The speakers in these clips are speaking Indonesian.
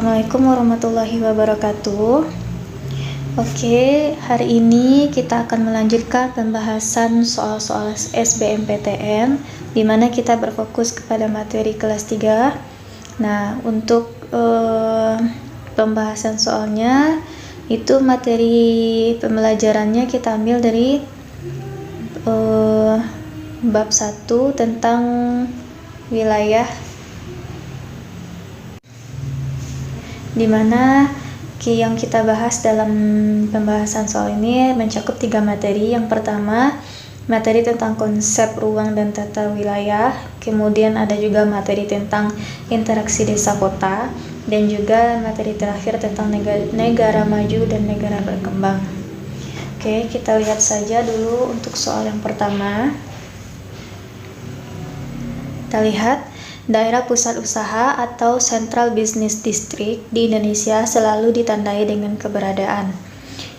Assalamualaikum warahmatullahi wabarakatuh. Oke, hari ini kita akan melanjutkan pembahasan soal-soal SBMPTN di mana kita berfokus kepada materi kelas 3. Nah, untuk pembahasan soalnya itu materi pembelajarannya kita ambil dari bab 1 tentang wilayah, dimana yang kita bahas dalam pembahasan soal ini mencakup 3 materi. Yang pertama, materi tentang konsep ruang dan tata wilayah, kemudian ada juga materi tentang interaksi desa kota, dan juga materi terakhir tentang negara maju dan negara berkembang. Oke, kita lihat saja dulu untuk soal yang pertama. Kita lihat, daerah pusat usaha atau Central Business District di Indonesia selalu ditandai dengan keberadaan.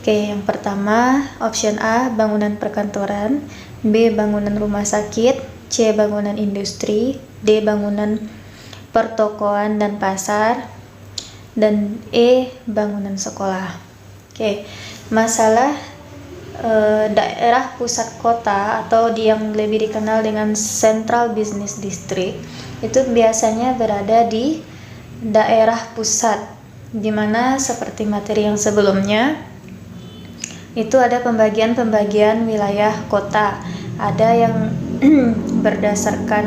Oke, yang pertama, option A, bangunan perkantoran, B, bangunan rumah sakit, C, bangunan industri, D, bangunan pertokoan dan pasar, dan E, bangunan sekolah. Oke, masalah daerah pusat kota atau yang lebih dikenal dengan Central Business District itu biasanya berada di daerah pusat, dimana seperti materi yang sebelumnya itu ada pembagian wilayah kota. Ada yang berdasarkan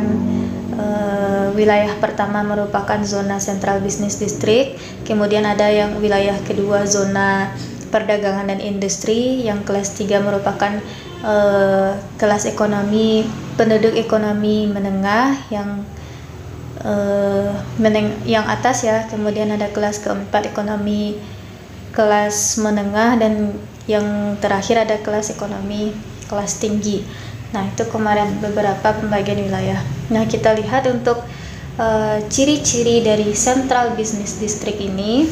wilayah pertama merupakan zona Central Business District, kemudian ada yang wilayah kedua zona perdagangan dan industri, yang kelas 3 merupakan kelas ekonomi, penduduk ekonomi menengah yang atas ya, kemudian ada kelas keempat ekonomi kelas menengah, dan yang terakhir ada kelas ekonomi kelas tinggi. Nah, itu kemarin beberapa pembagian wilayah. Nah, kita lihat untuk ciri-ciri dari Central Business District ini,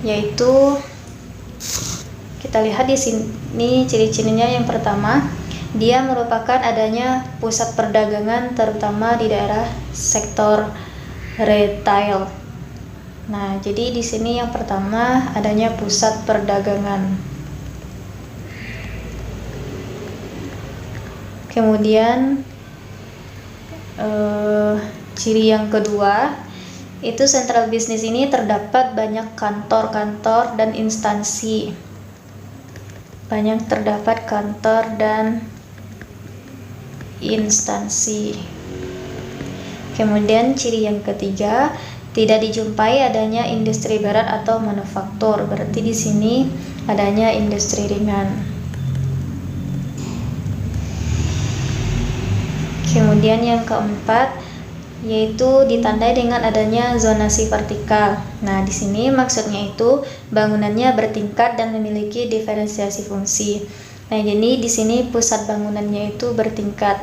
yaitu kita lihat di sini ciri-cirinya. Yang pertama, dia merupakan adanya pusat perdagangan terutama di daerah sektor retail. Nah, jadi di sini yang pertama adanya pusat perdagangan. Kemudian ciri yang kedua, itu Central Business ini terdapat banyak kantor-kantor dan instansi. Kemudian ciri yang ketiga, tidak dijumpai adanya industri berat atau manufaktur. Berarti di sini adanya industri ringan. Kemudian yang keempat, yaitu ditandai dengan adanya zonasi vertikal. Nah, di sini maksudnya itu bangunannya bertingkat dan memiliki diferensiasi fungsi. Nah, jadi di sini pusat bangunannya itu bertingkat.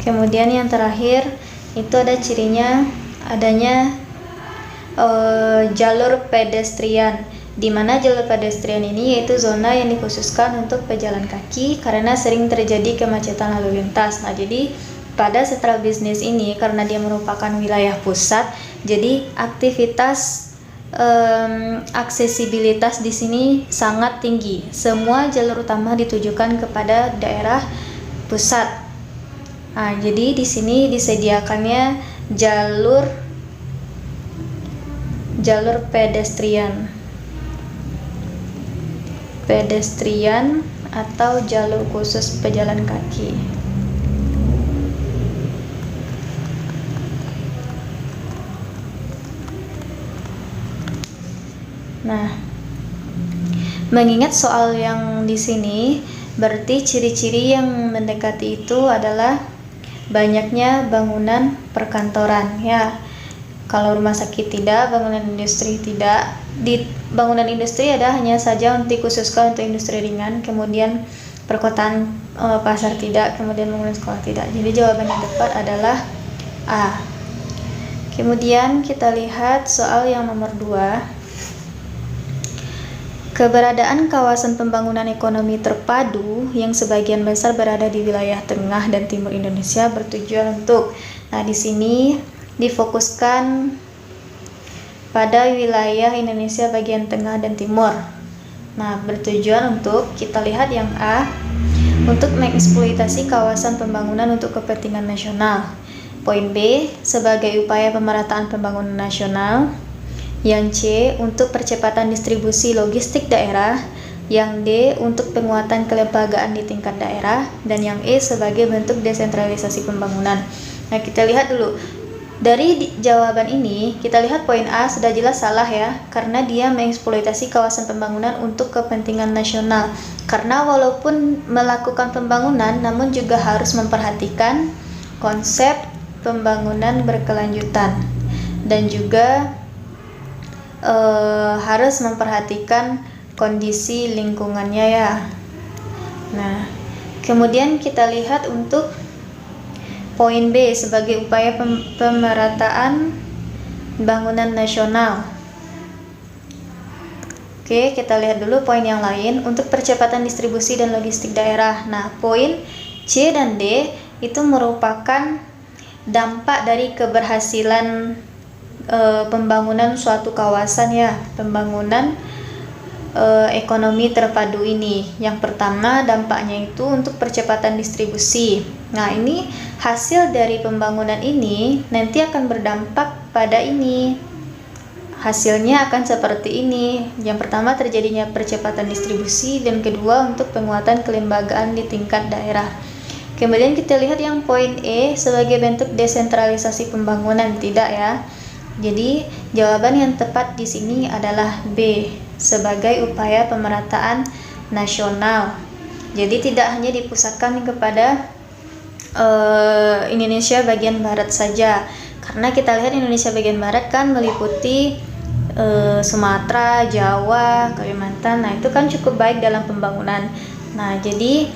Kemudian yang terakhir itu ada cirinya adanya jalur pedestrian, di mana jalur pedestrian ini yaitu zona yang dikhususkan untuk pejalan kaki karena sering terjadi kemacetan lalu lintas. Nah, jadi pada Central Business ini karena dia merupakan wilayah pusat, jadi aktivitas aksesibilitas di sini sangat tinggi. Semua jalur utama ditujukan kepada daerah pusat. Nah, jadi di sini disediakannya jalur pedestrian atau jalur khusus pejalan kaki. Nah, mengingat soal yang di sini, berarti ciri-ciri yang mendekati itu adalah banyaknya bangunan perkantoran ya. Kalau rumah sakit tidak, bangunan industri tidak. Di bangunan industri ada hanya saja dikhususkan untuk industri ringan, kemudian perkotaan pasar tidak, kemudian bangunan sekolah tidak. Jadi jawaban yang tepat adalah A. Kemudian kita lihat soal yang nomor 2. Keberadaan kawasan pembangunan ekonomi terpadu yang sebagian besar berada di wilayah tengah dan timur Indonesia bertujuan untuk, di sini difokuskan pada wilayah Indonesia bagian tengah dan timur. Bertujuan untuk, kita lihat yang A, untuk mengeksploitasi kawasan pembangunan untuk kepentingan nasional. Poin B, sebagai upaya pemerataan pembangunan nasional. Yang C, untuk percepatan distribusi logistik daerah. Yang D, untuk penguatan kelembagaan di tingkat daerah. Dan yang E, sebagai bentuk desentralisasi pembangunan. Kita lihat dulu. Dari jawaban ini, kita lihat poin A sudah jelas salah ya, karena dia mengeksploitasi kawasan pembangunan untuk kepentingan nasional. Karena walaupun melakukan pembangunan, namun juga harus memperhatikan konsep pembangunan berkelanjutan. Dan juga harus memperhatikan kondisi lingkungannya ya. Kemudian kita lihat untuk poin B sebagai upaya pemerataan bangunan nasional. Oke, kita lihat dulu poin yang lain untuk percepatan distribusi dan logistik daerah. Poin C dan D itu merupakan dampak dari keberhasilan pembangunan suatu kawasan ya, pembangunan ekonomi terpadu ini. Yang pertama, dampaknya itu untuk percepatan distribusi. Ini hasil dari pembangunan ini nanti akan berdampak pada ini. Hasilnya akan seperti ini. Yang pertama, terjadinya percepatan distribusi, dan kedua, untuk penguatan kelembagaan di tingkat daerah. Kemudian kita lihat yang poin E sebagai bentuk desentralisasi pembangunan, tidak ya. Jadi jawaban yang tepat di sini adalah B, sebagai upaya pemerataan nasional. Jadi tidak hanya dipusatkan kepada Indonesia bagian barat saja, karena kita lihat Indonesia bagian barat kan meliputi Sumatera, Jawa, Kalimantan. Itu kan cukup baik dalam pembangunan. Jadi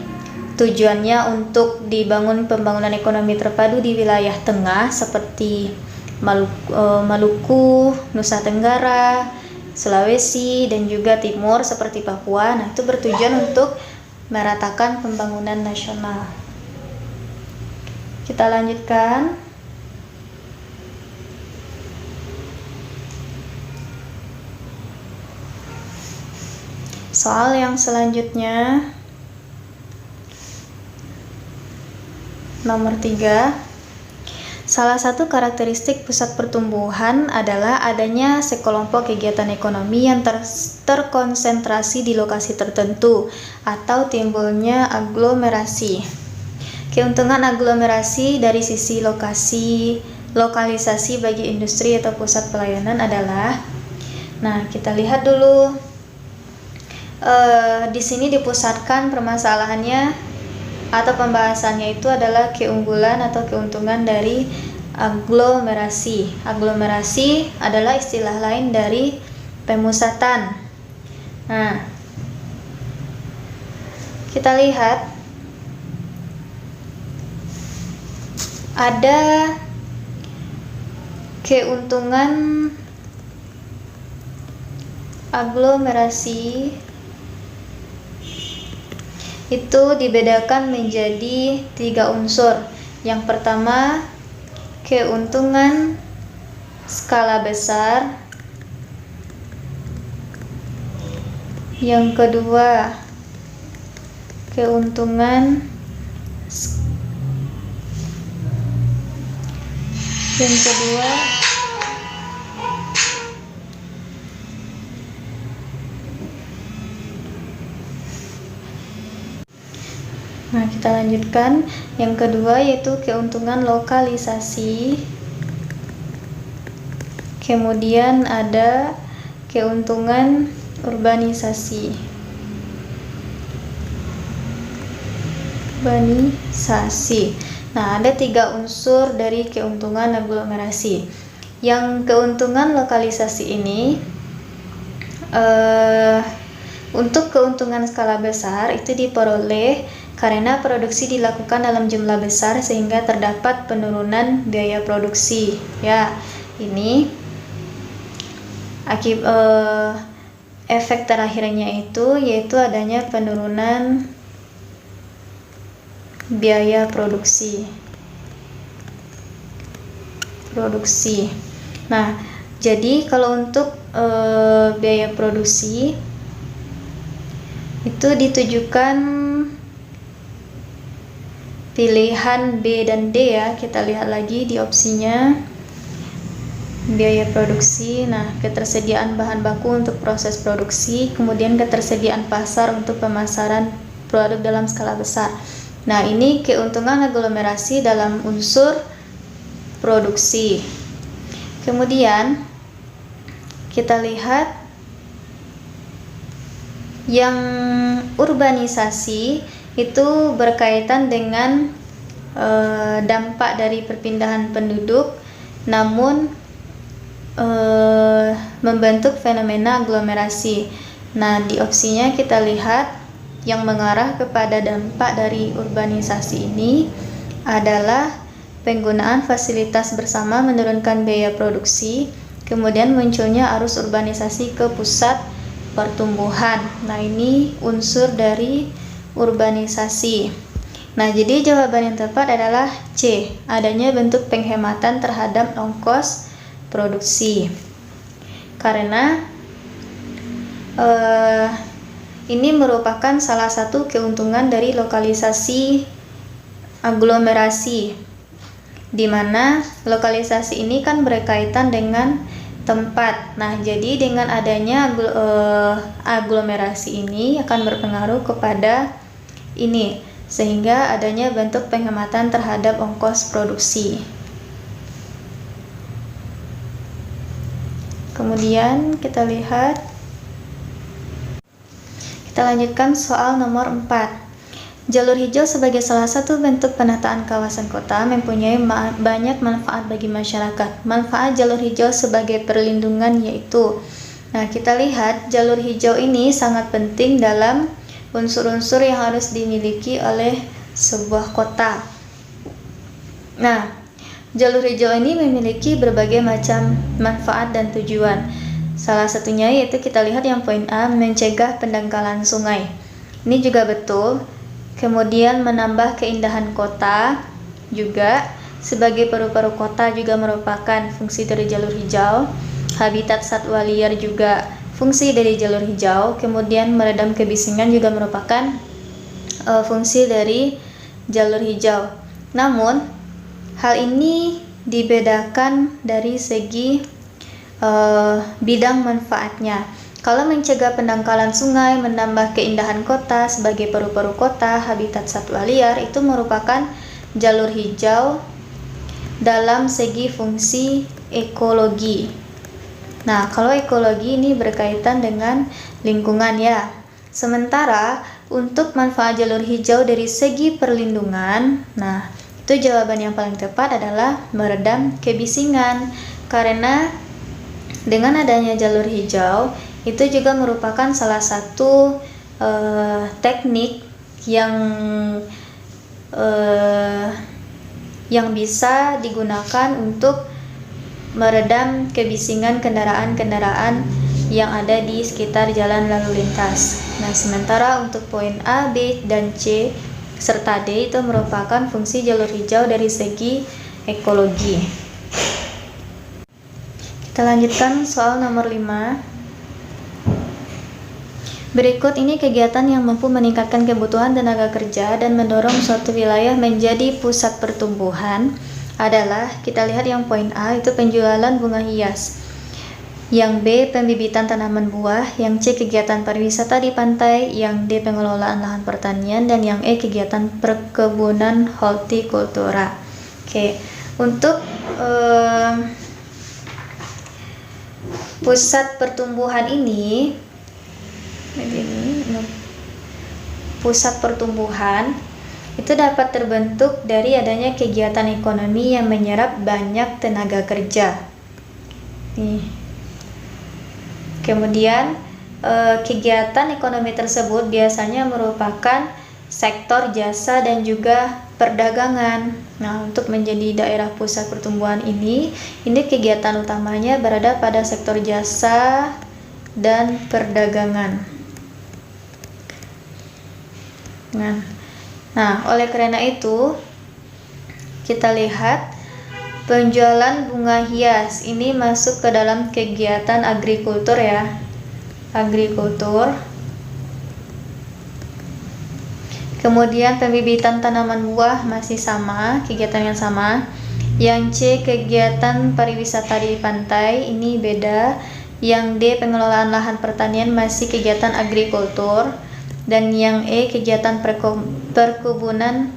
tujuannya untuk dibangun pembangunan ekonomi terpadu di wilayah tengah seperti Maluku, Nusa Tenggara, Sulawesi, dan juga timur seperti Papua. Itu bertujuan untuk meratakan pembangunan nasional. Kita lanjutkan. Soal yang selanjutnya, nomor 3. Salah satu karakteristik pusat pertumbuhan adalah adanya sekelompok kegiatan ekonomi yang terkonsentrasi di lokasi tertentu atau timbulnya aglomerasi. Keuntungan aglomerasi dari sisi lokalisasi bagi industri atau pusat pelayanan adalah, kita lihat dulu. Di sini dipusatkan permasalahannya atau pembahasannya itu adalah keunggulan atau keuntungan dari aglomerasi. Aglomerasi adalah istilah lain dari pemusatan. Kita lihat ada keuntungan aglomerasi itu dibedakan menjadi 3 unsur. Yang pertama, keuntungan skala besar. Yang kedua, keuntungan kita lanjutkan. Yang kedua yaitu keuntungan lokalisasi. Kemudian ada keuntungan urbanisasi. Ada 3 unsur dari keuntungan aglomerasi. Yang keuntungan lokalisasi ini untuk keuntungan skala besar itu diperoleh karena produksi dilakukan dalam jumlah besar sehingga terdapat penurunan biaya produksi. Ini efek terakhirnya itu yaitu adanya penurunan biaya produksi. Nah, jadi kalau untuk biaya produksi itu ditujukan pilihan B dan D ya. Kita lihat lagi di opsinya biaya produksi. Nah, ketersediaan bahan baku untuk proses produksi, kemudian ketersediaan pasar untuk pemasaran produk dalam skala besar. Nah, ini keuntungan aglomerasi dalam unsur produksi. Kemudian kita lihat yang urbanisasi itu berkaitan dengan dampak dari perpindahan penduduk, namun membentuk fenomena aglomerasi. Nah, di opsinya kita lihat yang mengarah kepada dampak dari urbanisasi ini adalah penggunaan fasilitas bersama menurunkan biaya produksi, kemudian munculnya arus urbanisasi ke pusat pertumbuhan. Nah, ini unsur dari urbanisasi. Nah, jadi jawaban yang tepat adalah C, adanya bentuk penghematan terhadap ongkos produksi. Karena ini merupakan salah satu keuntungan dari lokalisasi aglomerasi, di mana lokalisasi ini kan berkaitan dengan tempat. Nah, jadi dengan adanya aglomerasi ini akan berpengaruh kepada ini, sehingga adanya bentuk penghematan terhadap ongkos produksi. Kemudian kita lanjutkan soal nomor 4. Jalur hijau sebagai salah satu bentuk penataan kawasan kota mempunyai banyak manfaat bagi masyarakat. Manfaat jalur hijau sebagai perlindungan yaitu, nah, kita lihat jalur hijau ini sangat penting dalam unsur-unsur yang harus dimiliki oleh sebuah kota. Nah, jalur hijau ini memiliki berbagai macam manfaat dan tujuan. Salah satunya yaitu kita lihat yang poin A, mencegah pendangkalan sungai. Ini juga betul. Kemudian menambah keindahan kota juga. Sebagai paru-paru kota juga merupakan fungsi dari jalur hijau. Habitat satwa liar juga fungsi dari jalur hijau. Kemudian meredam kebisingan juga merupakan fungsi dari jalur hijau. Namun hal ini dibedakan dari segi bidang manfaatnya. Kalau mencegah pendangkalan sungai, menambah keindahan kota sebagai paru-paru kota, habitat satwa liar, itu merupakan jalur hijau dalam segi fungsi ekologi. Nah, kalau ekologi ini berkaitan dengan lingkungan ya. Sementara untuk manfaat jalur hijau dari segi perlindungan, nah, itu jawaban yang paling tepat adalah meredam kebisingan. Karena dengan adanya jalur hijau, itu juga merupakan salah satu teknik yang bisa digunakan untuk meredam kebisingan kendaraan-kendaraan yang ada di sekitar jalan lalu lintas. Nah, sementara untuk poin A, B, dan C serta D itu merupakan fungsi jalur hijau dari segi ekologi. Kita lanjutkan soal nomor 5. Berikut ini kegiatan yang mampu meningkatkan kebutuhan tenaga kerja dan mendorong suatu wilayah menjadi pusat pertumbuhan adalah, kita lihat yang poin A itu penjualan bunga hias, yang B pembibitan tanaman buah, yang C kegiatan pariwisata di pantai, yang D pengelolaan lahan pertanian, dan yang E kegiatan perkebunan hortikultura. Oke, untuk pusat pertumbuhan ini, pusat pertumbuhan itu dapat terbentuk dari adanya kegiatan ekonomi yang menyerap banyak tenaga kerja. Kemudian kegiatan ekonomi tersebut biasanya merupakan sektor jasa dan juga perdagangan. Nah, untuk menjadi daerah pusat pertumbuhan ini kegiatan utamanya berada pada sektor jasa dan perdagangan. Nah, oleh karena itu kita lihat penjualan bunga hias ini masuk ke dalam kegiatan agrikultur ya. Agrikultur. Kemudian pembibitan tanaman buah masih sama, kegiatan yang sama. Yang C, kegiatan pariwisata di pantai, ini beda. Yang D, pengelolaan lahan pertanian, masih kegiatan agrikultur. Dan yang E, kegiatan perkebunan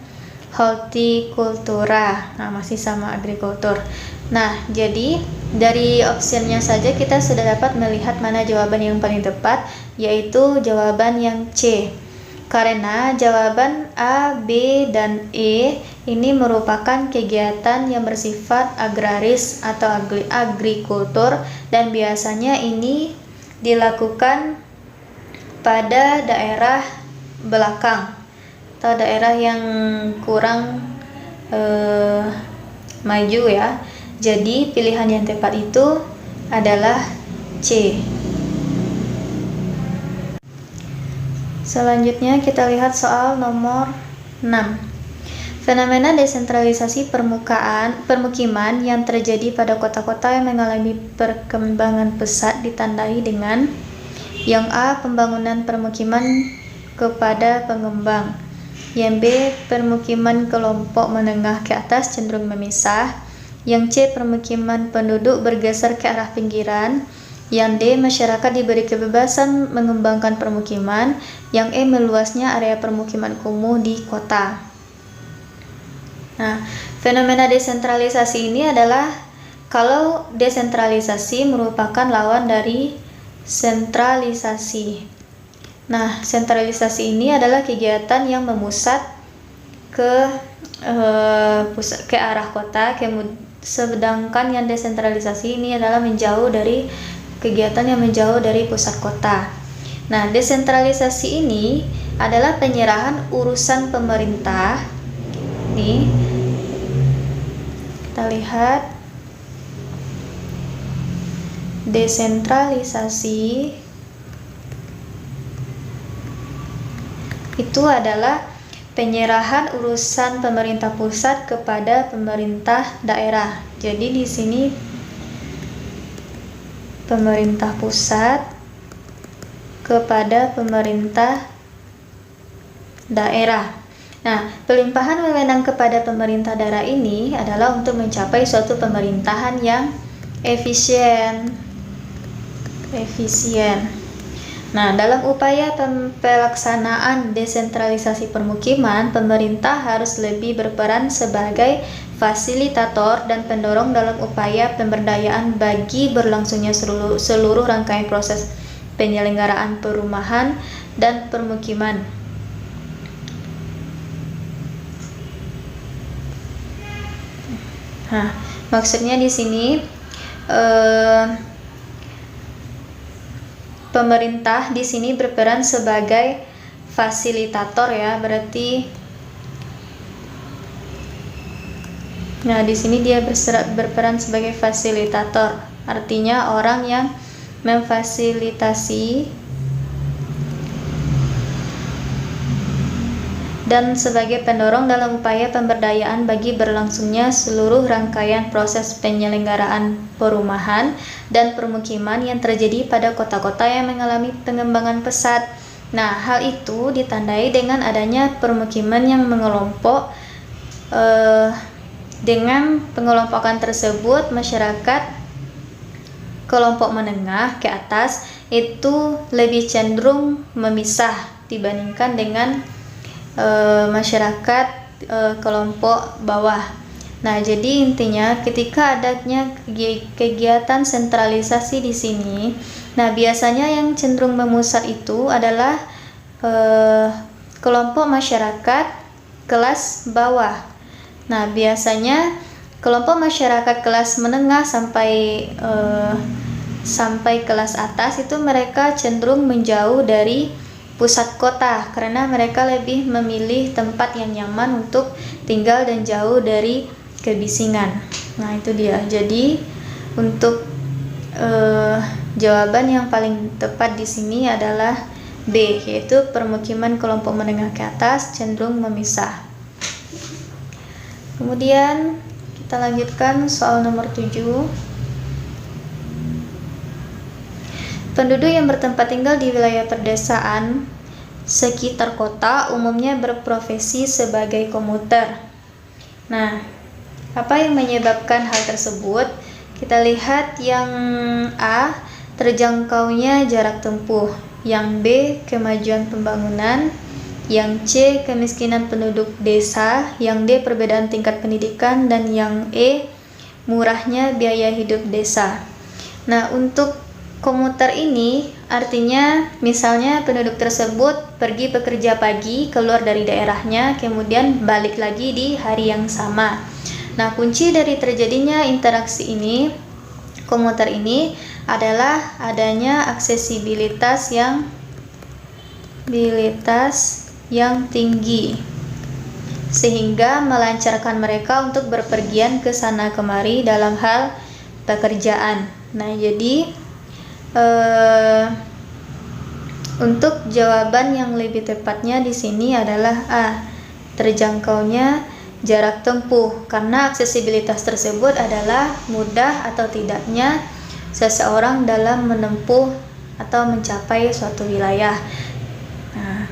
hortikultura. Nah, masih sama agrikultur. Nah, jadi dari opsinya saja kita sudah dapat melihat mana jawaban yang paling tepat, yaitu jawaban yang C. Karena jawaban A, B, dan E ini merupakan kegiatan yang bersifat agraris atau agrikultur, dan biasanya ini dilakukan pada daerah belakang atau daerah yang kurang maju ya. Jadi pilihan yang tepat itu adalah C. Selanjutnya kita lihat soal nomor 6. Fenomena desentralisasi permukiman yang terjadi pada kota-kota yang mengalami perkembangan pesat ditandai dengan yang A, pembangunan permukiman kepada pengembang. Yang B, permukiman kelompok menengah ke atas cenderung memisah. Yang C, permukiman penduduk bergeser ke arah pinggiran. Yang D, masyarakat diberi kebebasan mengembangkan permukiman. Yang E, meluasnya area permukiman kumuh di kota. Nah, fenomena desentralisasi ini adalah kalau desentralisasi merupakan lawan dari sentralisasi. Nah, sentralisasi ini adalah kegiatan yang memusat ke arah kota, sedangkan yang desentralisasi ini adalah kegiatan yang menjauh dari pusat kota. Nah, desentralisasi ini adalah penyerahan urusan pemerintah. Nih, kita lihat desentralisasi itu adalah penyerahan urusan pemerintah pusat kepada pemerintah daerah. Jadi di sini pemerintah pusat kepada pemerintah daerah. Nah, pelimpahan wewenang kepada pemerintah daerah ini adalah untuk mencapai suatu pemerintahan yang efisien. Nah, dalam upaya pelaksanaan desentralisasi permukiman, pemerintah harus lebih berperan sebagai fasilitator dan pendorong dalam upaya pemberdayaan bagi berlangsungnya seluruh rangkaian proses penyelenggaraan perumahan dan permukiman. Nah, maksudnya di sini pemerintah di sini berperan sebagai fasilitator ya, berarti nah di sini dia berperan sebagai fasilitator, artinya orang yang memfasilitasi dan sebagai pendorong dalam upaya pemberdayaan bagi berlangsungnya seluruh rangkaian proses penyelenggaraan perumahan dan permukiman yang terjadi pada kota-kota yang mengalami pengembangan pesat. Nah, hal itu ditandai dengan adanya permukiman yang mengelompok. Dengan pengelompokan tersebut, masyarakat kelompok menengah ke atas itu lebih cenderung memisah dibandingkan dengan masyarakat kelompok bawah. Nah, jadi intinya ketika adanya kegiatan sentralisasi di sini, nah biasanya yang cenderung memusat itu adalah kelompok masyarakat kelas bawah. Nah, biasanya kelompok masyarakat kelas menengah sampai kelas atas itu mereka cenderung menjauh dari pusat kota karena mereka lebih memilih tempat yang nyaman untuk tinggal dan jauh dari kebisingan. Nah, itu dia. Jadi untuk jawaban yang paling tepat di sini adalah B, yaitu permukiman kelompok menengah ke atas cenderung memisah. Kemudian kita lanjutkan soal nomor 7. Penduduk yang bertempat tinggal di wilayah pedesaan sekitar kota umumnya berprofesi sebagai komuter. Nah, apa yang menyebabkan hal tersebut? Kita lihat yang A, terjangkaunya jarak tempuh, yang B, kemajuan pembangunan, yang C, kemiskinan penduduk desa, yang D, perbedaan tingkat pendidikan, dan yang E, murahnya biaya hidup desa. Nah, untuk komuter ini artinya misalnya penduduk tersebut pergi bekerja pagi, keluar dari daerahnya, kemudian balik lagi di hari yang sama. Nah, kunci dari terjadinya interaksi ini, komuter ini, adalah adanya aksesibilitas yang tinggi, sehingga melancarkan mereka untuk berpergian ke sana kemari dalam hal pekerjaan. Nah, jadi untuk jawaban yang lebih tepatnya di sini adalah A, terjangkaunya jarak tempuh, karena aksesibilitas tersebut adalah mudah atau tidaknya seseorang dalam menempuh atau mencapai suatu wilayah. Nah,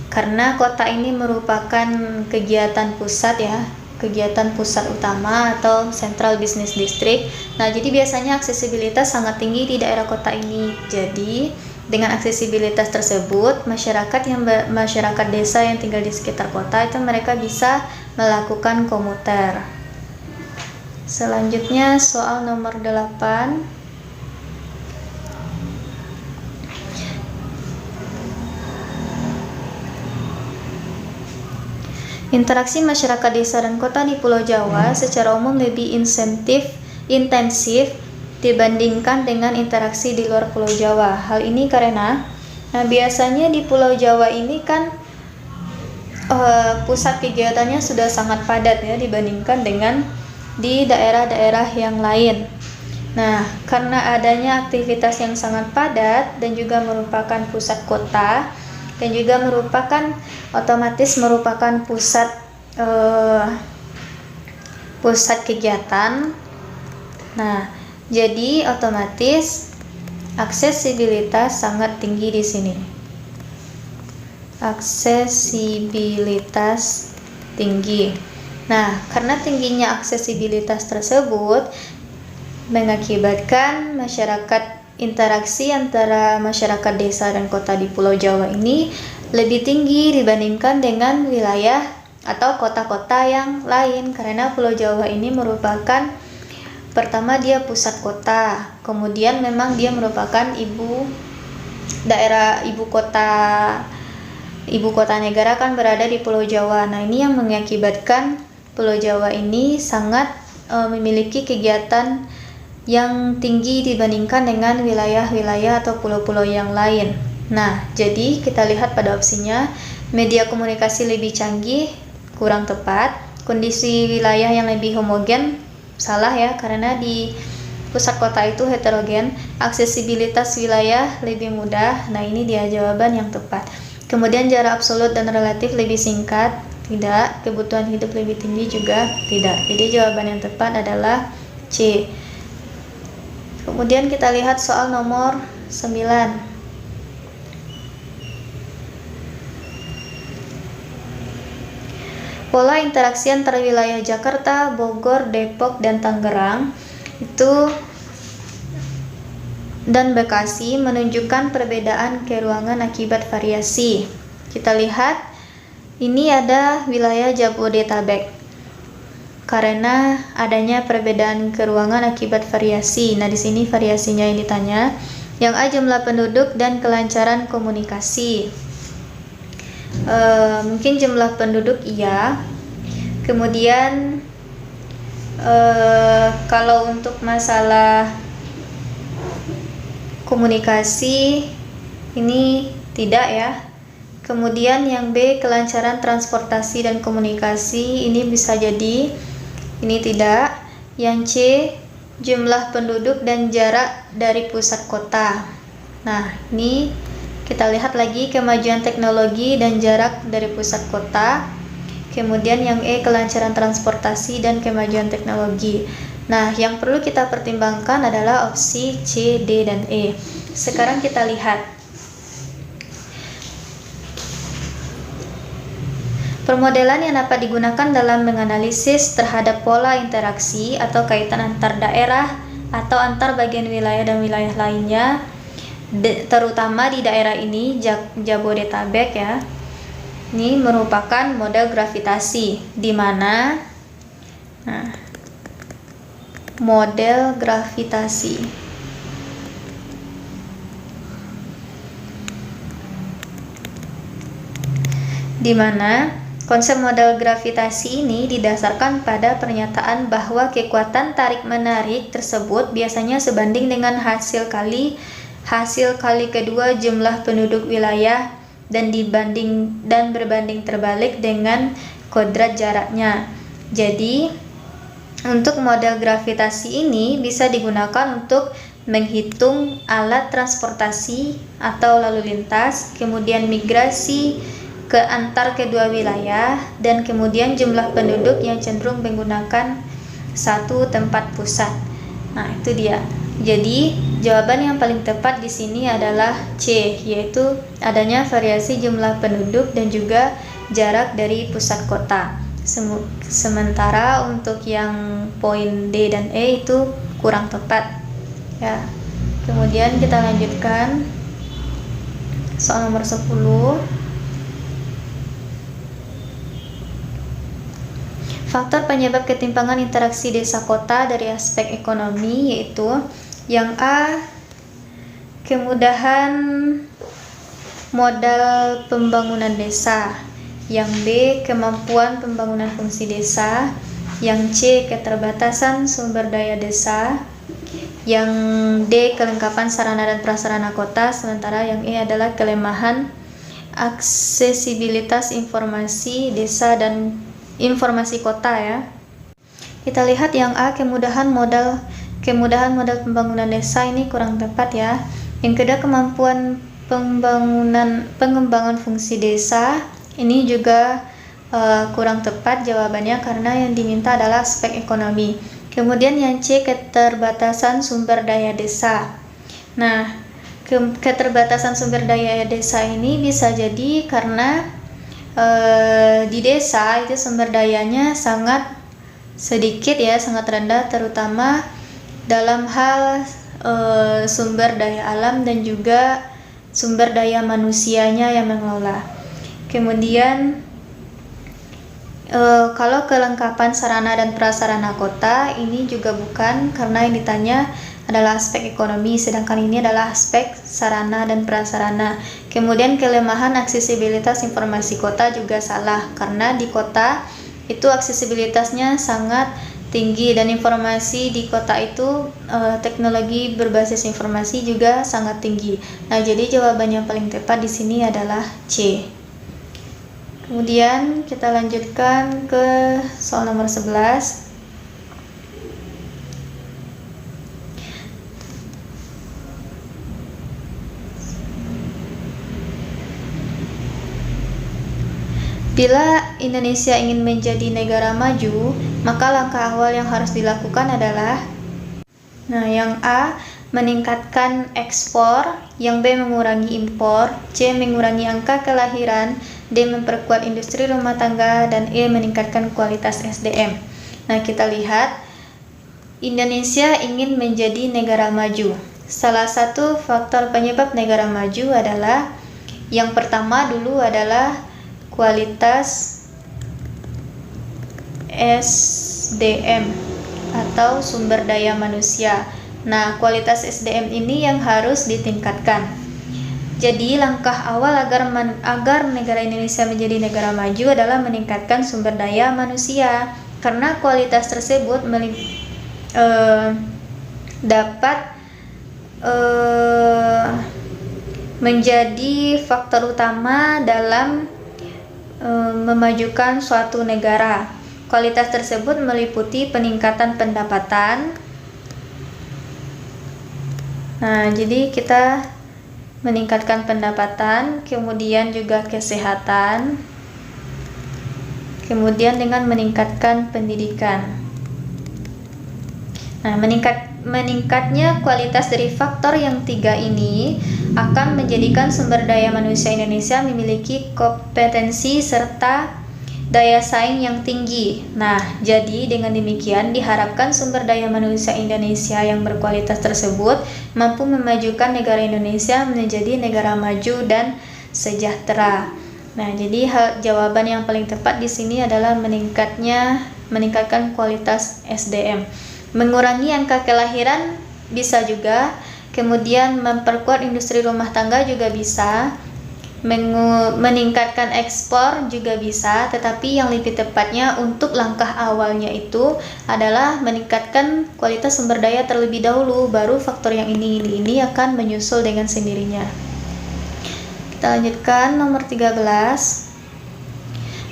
karena kota ini merupakan kegiatan pusat ya, kegiatan pusat utama atau Central Business District. Nah, jadi biasanya aksesibilitas sangat tinggi di daerah kota ini. Jadi, dengan aksesibilitas tersebut, masyarakat desa yang tinggal di sekitar kota itu mereka bisa melakukan komuter. Selanjutnya soal nomor 8. Interaksi masyarakat desa dan kota di Pulau Jawa secara umum lebih intensif dibandingkan dengan interaksi di luar Pulau Jawa. Hal ini karena biasanya di Pulau Jawa ini kan pusat kegiatannya sudah sangat padat ya dibandingkan dengan di daerah-daerah yang lain. Nah, karena adanya aktivitas yang sangat padat dan juga merupakan pusat kota dan juga otomatis merupakan pusat kegiatan. Nah, jadi otomatis aksesibilitas sangat tinggi di sini. Aksesibilitas tinggi. Nah, karena tingginya aksesibilitas tersebut mengakibatkan interaksi antara masyarakat desa dan kota di Pulau Jawa ini lebih tinggi dibandingkan dengan wilayah atau kota-kota yang lain, karena Pulau Jawa ini merupakan, pertama dia pusat kota, kemudian memang dia merupakan ibu kota negara kan berada di Pulau Jawa. Nah, ini yang mengakibatkan Pulau Jawa ini sangat memiliki kegiatan yang tinggi dibandingkan dengan wilayah-wilayah atau pulau-pulau yang lain. Nah, jadi kita lihat pada opsinya, media komunikasi lebih canggih, kurang tepat. Kondisi wilayah yang lebih homogen, salah ya, karena di pusat kota itu heterogen. Aksesibilitas wilayah lebih mudah. Nah, ini dia jawaban yang tepat. Kemudian jarak absolut dan relatif lebih singkat, tidak. Kebutuhan hidup lebih tinggi juga, tidak. Jadi jawaban yang tepat adalah C. Kemudian kita lihat soal nomor 9. Pola interaksi antara wilayah Jakarta, Bogor, Depok, dan Tangerang dan Bekasi menunjukkan perbedaan keruangan akibat variasi. Kita lihat, ini ada wilayah Jabodetabek. Karena adanya perbedaan keruangan akibat variasi. Nah, di sini variasinya yang ditanya. Yang A, jumlah penduduk dan kelancaran komunikasi. Mungkin jumlah penduduk iya. Kemudian kalau untuk masalah komunikasi ini tidak ya. Kemudian yang B, kelancaran transportasi dan komunikasi, ini bisa jadi ini tidak. Yang C, jumlah penduduk dan jarak dari pusat kota. Nah, ini kita lihat lagi kemajuan teknologi dan jarak dari pusat kota. Kemudian yang E, kelancaran transportasi dan kemajuan teknologi. Nah, yang perlu kita pertimbangkan adalah opsi C, D, dan E. Sekarang kita lihat. Permodelan yang dapat digunakan dalam menganalisis terhadap pola interaksi atau kaitan antar daerah atau antar bagian wilayah dan wilayah lainnya, terutama di daerah ini, Jabodetabek ya. Ini merupakan model gravitasi, di mana model gravitasi. Di mana konsep model gravitasi ini didasarkan pada pernyataan bahwa kekuatan tarik-menarik tersebut biasanya sebanding dengan hasil kali kedua jumlah penduduk wilayah dan berbanding terbalik dengan kodrat jaraknya. Jadi, untuk model gravitasi ini bisa digunakan untuk menghitung alat transportasi atau lalu lintas, kemudian migrasi ke antar kedua wilayah, dan kemudian jumlah penduduk yang cenderung menggunakan satu tempat pusat. Nah, itu dia. Jadi, jawaban yang paling tepat di sini adalah C, yaitu adanya variasi jumlah penduduk dan juga jarak dari pusat kota. Sementara untuk yang poin D dan E itu kurang tepat. Ya. Kemudian kita lanjutkan soal nomor 10. Faktor penyebab ketimpangan interaksi desa kota dari aspek ekonomi yaitu yang A, kemudahan modal pembangunan desa, yang B, kemampuan pembangunan fungsi desa, yang C, keterbatasan sumber daya desa, yang D, kelengkapan sarana dan prasarana kota, sementara yang E adalah kelemahan aksesibilitas informasi desa dan informasi kota ya. Kita lihat yang A, kemudahan modal pembangunan desa, ini kurang tepat ya. Yang kedua, kemampuan pengembangan fungsi desa, ini juga kurang tepat jawabannya karena yang diminta adalah aspek ekonomi. Kemudian yang C, keterbatasan sumber daya desa. Nah, keterbatasan sumber daya desa ini bisa jadi karena di desa itu sumber dayanya sangat sedikit ya, sangat rendah, terutama dalam hal sumber daya alam dan juga sumber daya manusianya yang mengelola. Kemudian kalau kelengkapan sarana dan prasarana kota ini juga bukan, karena yang ditanya adalah aspek ekonomi, sedangkan ini adalah aspek sarana dan prasarana. Kemudian kelemahan aksesibilitas informasi kota juga salah, karena di kota itu aksesibilitasnya sangat tinggi dan informasi di kota itu teknologi berbasis informasi juga sangat tinggi. Nah, jadi jawaban yang paling tepat di sini adalah C. Kemudian kita lanjutkan ke soal nomor 11. Bila Indonesia ingin menjadi negara maju, maka langkah awal yang harus dilakukan adalah yang A, meningkatkan ekspor, yang B, mengurangi impor, C, mengurangi angka kelahiran, D, memperkuat industri rumah tangga, dan E, meningkatkan kualitas SDM. Nah, kita lihat Indonesia ingin menjadi negara maju. Salah satu faktor penyebab negara maju adalah yang pertama dulu adalah kualitas SDM atau sumber daya manusia. Nah, kualitas SDM ini yang harus ditingkatkan. Jadi, langkah awal agar negara Indonesia menjadi negara maju adalah meningkatkan sumber daya manusia, karena kualitas tersebut dapat menjadi faktor utama dalam memajukan suatu negara. Kualitas tersebut meliputi peningkatan pendapatan, Nah, jadi kita meningkatkan pendapatan, kemudian juga kesehatan, kemudian dengan meningkatkan pendidikan. Nah, meningkatnya kualitas dari faktor yang 3 ini akan menjadikan sumber daya manusia Indonesia memiliki kompetensi serta daya saing yang tinggi. Nah, jadi dengan demikian diharapkan sumber daya manusia Indonesia yang berkualitas tersebut mampu memajukan negara Indonesia menjadi negara maju dan sejahtera. Nah, jadi jawaban yang paling tepat di sini adalah meningkatkan kualitas SDM. Mengurangi angka kelahiran bisa juga, kemudian memperkuat industri rumah tangga juga bisa. Meningkatkan ekspor juga bisa, tetapi yang lebih tepatnya untuk langkah awalnya itu adalah meningkatkan kualitas sumber daya terlebih dahulu, baru faktor yang ini akan menyusul dengan sendirinya. Kita lanjutkan nomor 13.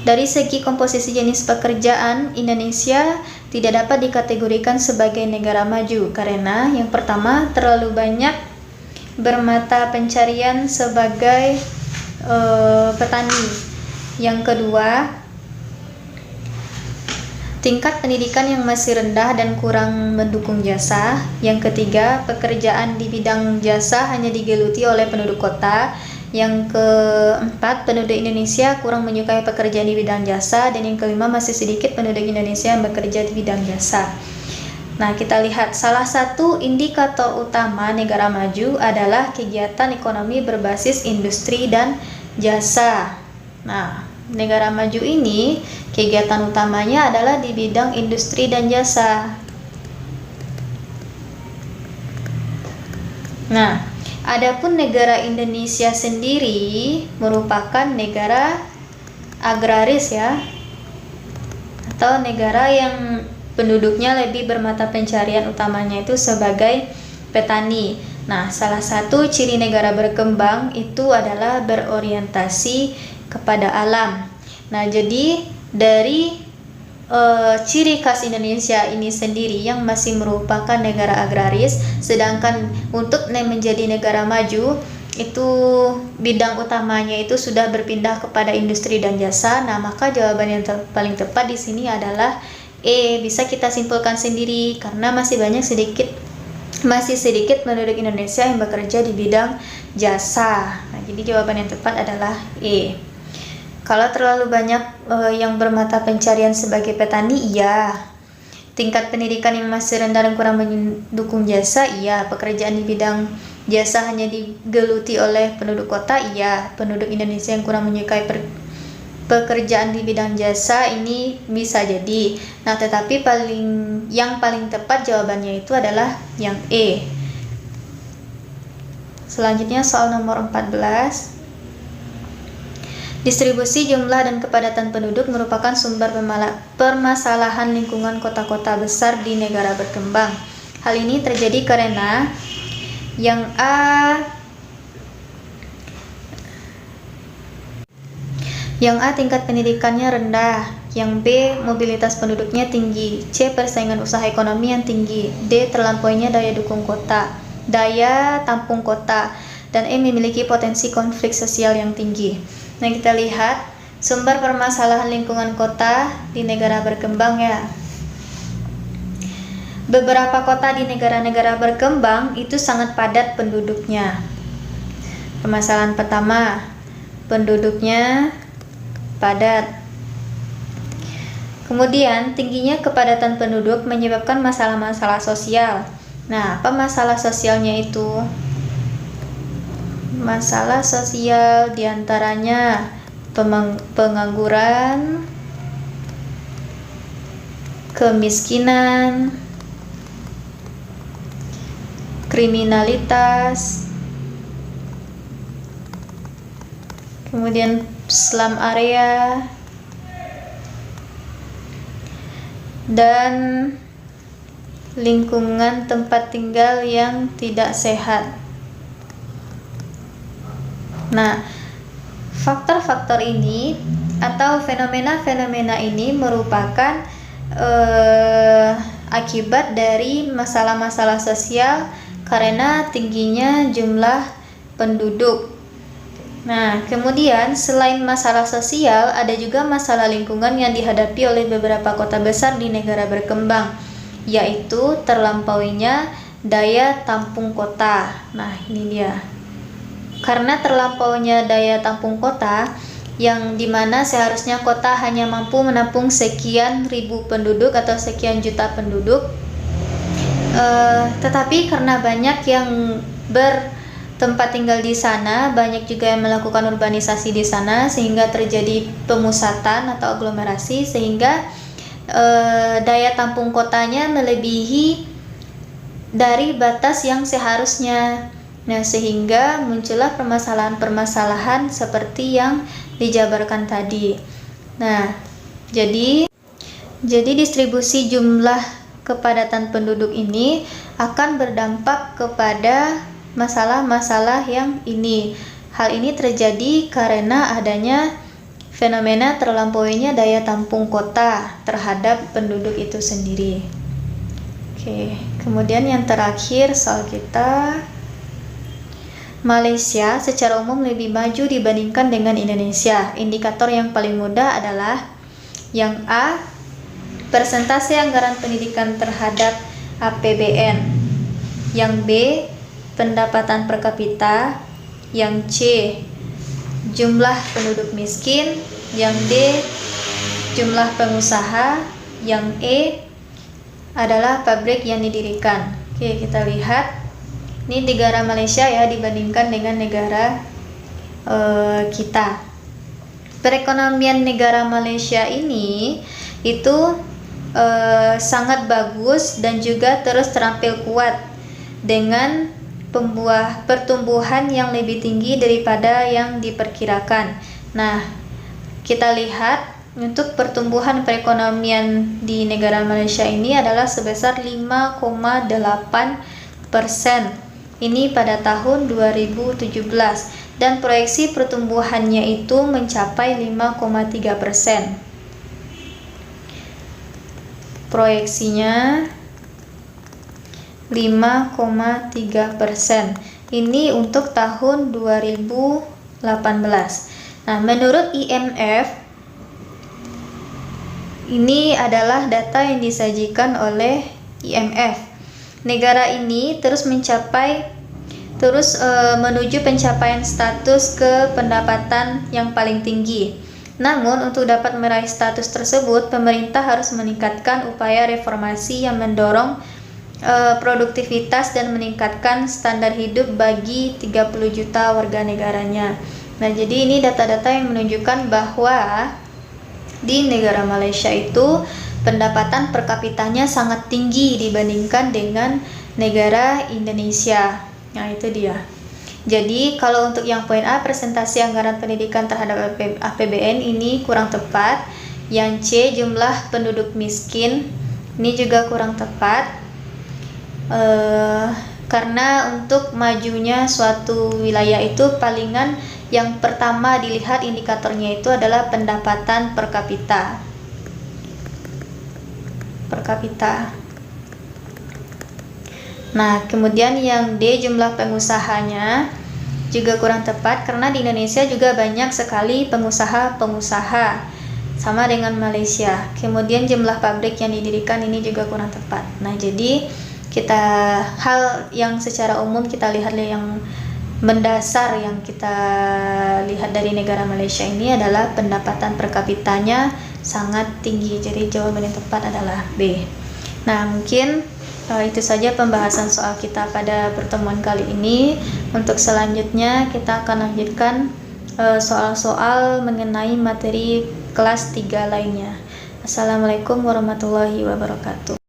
Dari segi komposisi jenis pekerjaan, Indonesia tidak dapat dikategorikan sebagai negara maju karena yang pertama terlalu banyak bermata pencarian sebagai petani. Yang kedua, tingkat pendidikan yang masih rendah dan kurang mendukung jasa. Yang ketiga, pekerjaan di bidang jasa hanya digeluti oleh penduduk kota. Yang keempat, penduduk Indonesia kurang menyukai pekerjaan di bidang jasa. Dan yang kelima, masih sedikit penduduk Indonesia yang bekerja di bidang jasa. Nah, kita lihat salah satu indikator utama negara maju adalah kegiatan ekonomi berbasis industri dan jasa. Nah, negara maju ini kegiatan utamanya adalah di bidang industri dan jasa. Nah, adapun negara Indonesia sendiri merupakan negara agraris ya, atau negara yang penduduknya lebih bermata pencarian utamanya itu sebagai petani. Nah, salah satu ciri negara berkembang itu adalah berorientasi kepada alam. Nah, jadi dari ciri khas Indonesia ini sendiri yang masih merupakan negara agraris, sedangkan untuk menjadi negara maju itu bidang utamanya itu sudah berpindah kepada industri dan jasa. Nah, maka jawaban yang paling tepat di sini adalah bisa kita simpulkan sendiri karena masih sedikit penduduk Indonesia yang bekerja di bidang jasa. Nah, jadi jawaban yang tepat adalah E. Kalau terlalu banyak yang bermata pencarian sebagai petani, iya. Tingkat pendidikan yang masih rendah dan kurang mendukung jasa, iya. Pekerjaan di bidang jasa hanya digeluti oleh penduduk kota, iya. Penduduk Indonesia yang kurang menyukai pekerjaan di bidang jasa ini bisa jadi. Nah, tetapi yang paling tepat jawabannya itu adalah yang E. Selanjutnya soal nomor 14. Distribusi jumlah dan kepadatan penduduk merupakan sumber permasalahan lingkungan kota-kota besar di negara berkembang. Hal ini terjadi karena yang A tingkat pendidikannya rendah, yang B mobilitas penduduknya tinggi, C persaingan usaha ekonomi yang tinggi, D terlampauinya daya tampung kota, dan E memiliki potensi konflik sosial yang tinggi. Nah, kita lihat sumber permasalahan lingkungan kota di negara berkembang ya. Beberapa kota di negara-negara berkembang itu sangat padat penduduknya. Permasalahan pertama, penduduknya padat. Kemudian, tingginya kepadatan penduduk menyebabkan masalah-masalah sosial. Nah, apa masalah sosialnya itu? Masalah sosial diantaranya pengangguran, kemiskinan, kriminalitas, kemudian slum area, dan lingkungan tempat tinggal yang tidak sehat. Nah, faktor-faktor ini atau fenomena-fenomena ini merupakan akibat dari masalah-masalah sosial karena tingginya jumlah penduduk. Nah, kemudian selain masalah sosial, ada juga masalah lingkungan yang dihadapi oleh beberapa kota besar di negara berkembang, yaitu terlampauinya daya tampung kota. Nah, ini dia. Karena terlampaunya daya tampung kota, yang dimana seharusnya kota hanya mampu menampung sekian ribu penduduk atau sekian juta penduduk, tetapi karena banyak yang bertempat tinggal di sana, banyak juga yang melakukan urbanisasi di sana, sehingga terjadi pemusatan atau aglomerasi, sehingga daya tampung kotanya melebihi dari batas yang seharusnya. Nah, sehingga muncullah permasalahan-permasalahan seperti yang dijabarkan tadi. Nah, jadi distribusi jumlah kepadatan penduduk ini akan berdampak kepada masalah-masalah yang ini. Hal ini terjadi karena adanya fenomena terlampauinya daya tampung kota terhadap penduduk itu sendiri. Oke, kemudian yang terakhir soal kita, Malaysia secara umum lebih maju dibandingkan dengan Indonesia. Indikator yang paling mudah adalah yang A, persentase anggaran pendidikan terhadap APBN. Yang B, pendapatan per kapita. Yang C, jumlah penduduk miskin. Yang D, jumlah pengusaha. Yang E adalah pabrik yang didirikan. Oke, kita lihat. Ini negara Malaysia ya dibandingkan dengan negara kita. Perekonomian negara Malaysia ini itu sangat bagus dan juga terus terampil kuat dengan pertumbuhan yang lebih tinggi daripada yang diperkirakan. Nah, kita lihat untuk pertumbuhan perekonomian di negara Malaysia ini adalah sebesar 5,8%. Ini pada tahun 2017 dan proyeksi pertumbuhannya itu mencapai 5,3%. Proyeksinya 5,3%. Ini untuk tahun 2018. Nah, menurut IMF, ini adalah data yang disajikan oleh IMF. Negara ini terus menuju pencapaian status kependapatan yang paling tinggi. Namun, untuk dapat meraih status tersebut, pemerintah harus meningkatkan upaya reformasi yang mendorong produktivitas dan meningkatkan standar hidup bagi 30 juta warga negaranya. Nah, jadi ini data-data yang menunjukkan bahwa di negara Malaysia itu pendapatan per kapitanya sangat tinggi dibandingkan dengan negara Indonesia. Nah, itu dia. Jadi, kalau untuk yang poin A, presentasi anggaran pendidikan terhadap APBN ini kurang tepat. Yang C, jumlah penduduk miskin, ini juga kurang tepat. Karena untuk majunya suatu wilayah itu palingan yang pertama dilihat indikatornya itu adalah pendapatan per kapita. Nah, kemudian yang D, jumlah pengusahanya juga kurang tepat karena di Indonesia juga banyak sekali pengusaha-pengusaha sama dengan Malaysia. Kemudian jumlah pabrik yang didirikan ini juga kurang tepat. Nah, jadi hal yang secara umum kita lihat yang mendasar yang kita lihat dari negara Malaysia ini adalah pendapatan per kapitanya sangat tinggi. Jadi jawaban yang tepat adalah B. Nah, mungkin itu saja pembahasan soal kita pada pertemuan kali ini. Untuk selanjutnya kita akan lanjutkan soal-soal mengenai materi kelas 3 lainnya. Assalamualaikum warahmatullahi wabarakatuh.